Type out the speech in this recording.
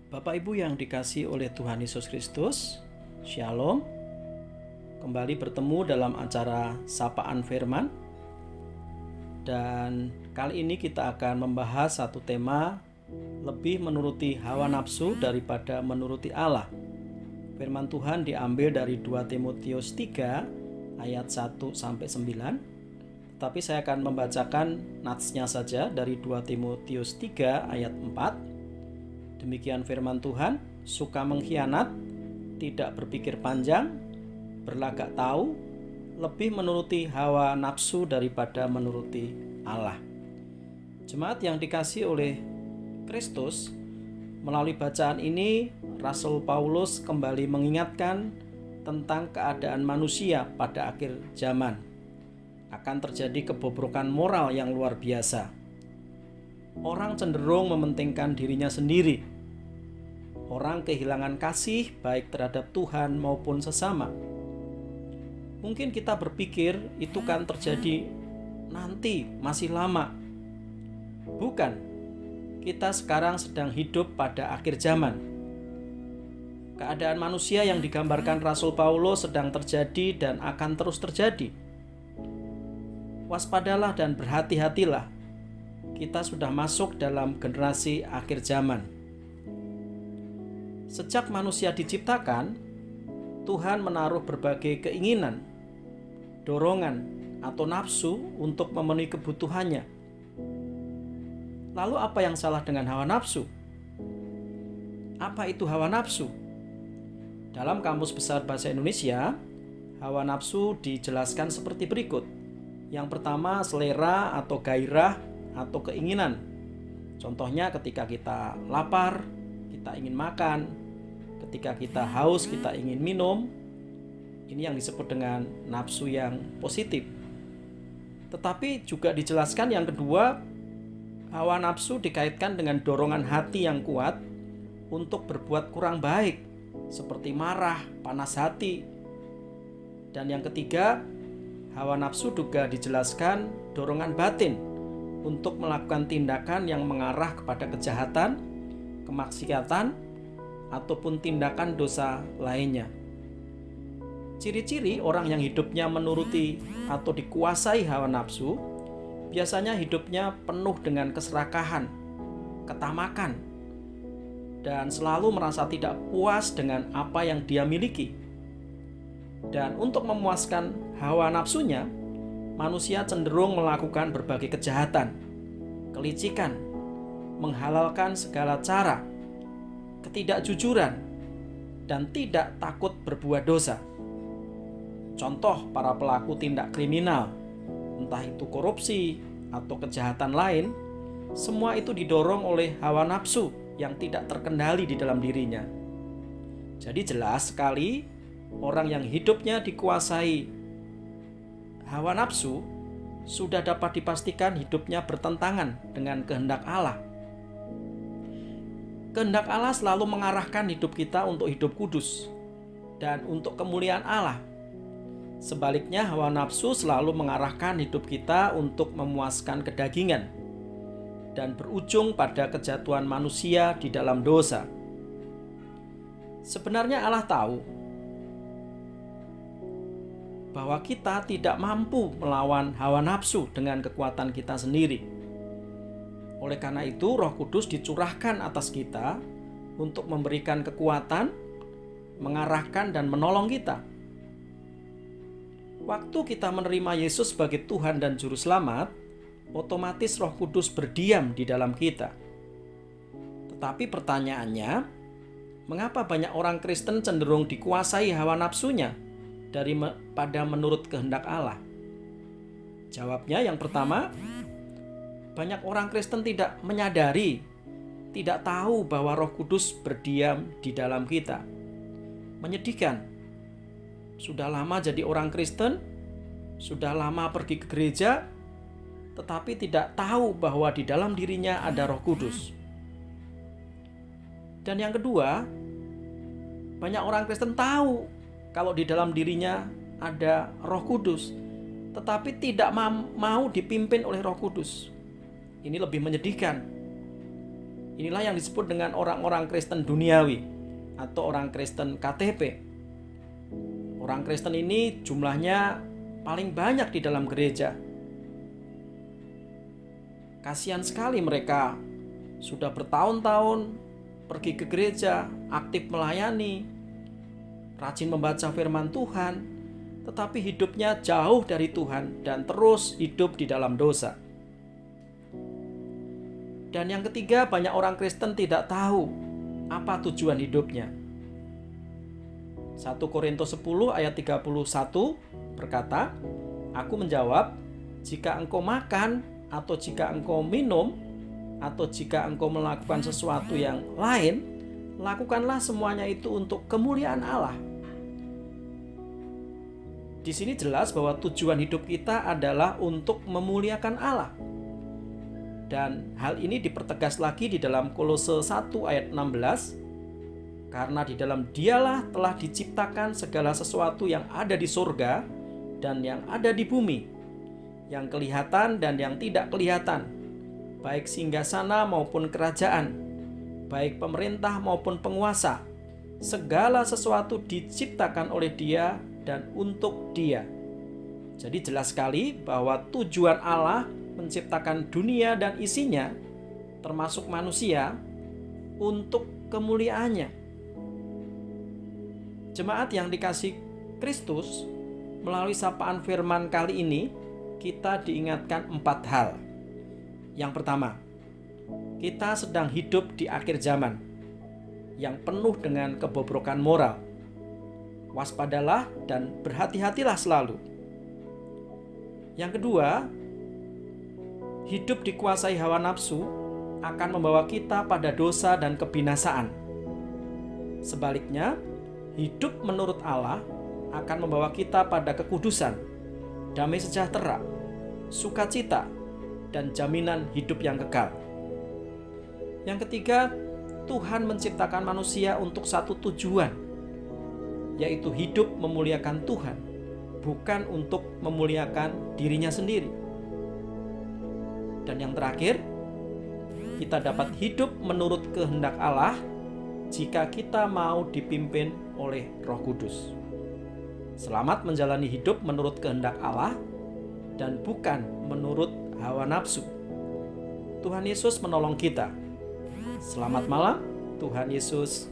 Bapak Ibu yang dikasihi oleh Tuhan Yesus Kristus, Shalom. Kembali bertemu dalam acara Sapaan Firman. Dan kali ini kita akan membahas satu tema, lebih menuruti hawa nafsu daripada menuruti Allah. Firman Tuhan diambil dari 2 Timotius 3 ayat 1-9. Tapi saya akan membacakan natsnya saja dari 2 Timotius 3 ayat 4. Demikian firman Tuhan, suka mengkhianat, tidak berpikir panjang, berlagak tahu, lebih menuruti hawa nafsu daripada menuruti Allah. Jemaat yang dikasihi oleh Kristus, melalui bacaan ini Rasul Paulus kembali mengingatkan tentang keadaan manusia pada akhir zaman. Akan terjadi kebobrokan moral yang luar biasa. Orang cenderung mementingkan dirinya sendiri. Orang kehilangan kasih baik terhadap Tuhan maupun sesama. Mungkin kita berpikir itu kan terjadi nanti, masih lama. Bukan, kita sekarang sedang hidup pada akhir zaman. Keadaan manusia yang digambarkan Rasul Paulus sedang terjadi dan akan terus terjadi. Waspadalah dan berhati-hatilah. Kita sudah masuk dalam generasi akhir zaman. Sejak manusia diciptakan, Tuhan menaruh berbagai keinginan, dorongan, atau nafsu untuk memenuhi kebutuhannya. Lalu apa yang salah dengan hawa nafsu? Apa itu hawa nafsu? Dalam Kamus Besar Bahasa Indonesia, hawa nafsu dijelaskan seperti berikut. Yang pertama, selera atau gairah atau keinginan. Contohnya ketika kita lapar, kita ingin makan. Ketika kita haus, kita ingin minum. Ini yang disebut dengan nafsu yang positif. Tetapi juga dijelaskan yang kedua, hawa nafsu dikaitkan dengan dorongan hati yang kuat untuk berbuat kurang baik, seperti marah, panas hati. Dan yang ketiga, hawa nafsu juga dijelaskan dorongan batin untuk melakukan tindakan yang mengarah kepada kejahatan, kemaksiatan, ataupun tindakan dosa lainnya. Ciri-ciri orang yang hidupnya menuruti atau dikuasai hawa nafsu, biasanya hidupnya penuh dengan keserakahan, ketamakan, dan selalu merasa tidak puas dengan apa yang dia miliki. Dan untuk memuaskan hawa nafsunya, manusia cenderung melakukan berbagai kejahatan, kelicikan, menghalalkan segala cara, ketidakjujuran, dan tidak takut berbuat dosa. Contoh para pelaku tindak kriminal, entah itu korupsi atau kejahatan lain, semua itu didorong oleh hawa nafsu yang tidak terkendali di dalam dirinya. Jadi jelas sekali, orang yang hidupnya dikuasai hawa nafsu sudah dapat dipastikan hidupnya bertentangan dengan kehendak Allah. Kehendak Allah selalu mengarahkan hidup kita untuk hidup kudus dan untuk kemuliaan Allah. Sebaliknya, hawa nafsu selalu mengarahkan hidup kita untuk memuaskan kedagingan dan berujung pada kejatuhan manusia di dalam dosa. Sebenarnya Allah tahu bahwa kita tidak mampu melawan hawa nafsu dengan kekuatan kita sendiri. Oleh karena itu, Roh Kudus dicurahkan atas kita untuk memberikan kekuatan, mengarahkan dan menolong kita. Waktu kita menerima Yesus sebagai Tuhan dan Juru Selamat, otomatis Roh Kudus berdiam di dalam kita. Tetapi pertanyaannya, mengapa banyak orang Kristen cenderung dikuasai hawa nafsunya daripada menurut kehendak Allah? Jawabnya yang pertama, banyak orang Kristen tidak menyadari, tidak tahu bahwa Roh Kudus berdiam di dalam kita. Menyedihkan. Sudah lama jadi orang Kristen, sudah lama pergi ke gereja, tetapi tidak tahu bahwa di dalam dirinya ada Roh Kudus. Dan yang kedua, banyak orang Kristen tahu kalau di dalam dirinya ada Roh Kudus, tetapi tidak mau dipimpin oleh Roh Kudus. Ini lebih menyedihkan. Inilah yang disebut dengan orang-orang Kristen duniawi atau orang Kristen KTP. Orang Kristen ini jumlahnya paling banyak di dalam gereja. Kasihan sekali mereka sudah bertahun-tahun pergi ke gereja, aktif melayani, rajin membaca firman Tuhan, tetapi hidupnya jauh dari Tuhan dan terus hidup di dalam dosa. Dan yang ketiga, banyak orang Kristen tidak tahu apa tujuan hidupnya. 1 Korintus 10 ayat 31 berkata, "Aku menjawab, jika engkau makan atau jika engkau minum atau jika engkau melakukan sesuatu yang lain, lakukanlah semuanya itu untuk kemuliaan Allah." Di sini jelas bahwa tujuan hidup kita adalah untuk memuliakan Allah. Dan hal ini dipertegas lagi di dalam Kolose 1 ayat 16. Karena di dalam Dialah telah diciptakan segala sesuatu yang ada di surga dan yang ada di bumi, yang kelihatan dan yang tidak kelihatan, baik singgasana maupun kerajaan, baik pemerintah maupun penguasa. Segala sesuatu diciptakan oleh Dia dan untuk Dia. Jadi jelas sekali bahwa tujuan Allah menciptakan dunia dan isinya, termasuk manusia, untuk kemuliaannya. Jemaat yang dikasih Kristus, melalui sapaan firman kali ini, kita diingatkan 4 hal. Yang pertama, kita sedang hidup di akhir zaman yang penuh dengan kebobrokan moral. Waspadalah dan berhati-hatilah selalu. Yang kedua, hidup dikuasai hawa nafsu akan membawa kita pada dosa dan kebinasaan. Sebaliknya, hidup menurut Allah akan membawa kita pada kekudusan, damai sejahtera, sukacita, dan jaminan hidup yang kekal. Yang ketiga, Tuhan menciptakan manusia untuk satu tujuan, yaitu hidup memuliakan Tuhan, bukan untuk memuliakan dirinya sendiri. Dan yang terakhir, kita dapat hidup menurut kehendak Allah jika kita mau dipimpin oleh Roh Kudus. Selamat menjalani hidup menurut kehendak Allah dan bukan menurut hawa nafsu. Tuhan Yesus menolong kita. Selamat malam, Tuhan Yesus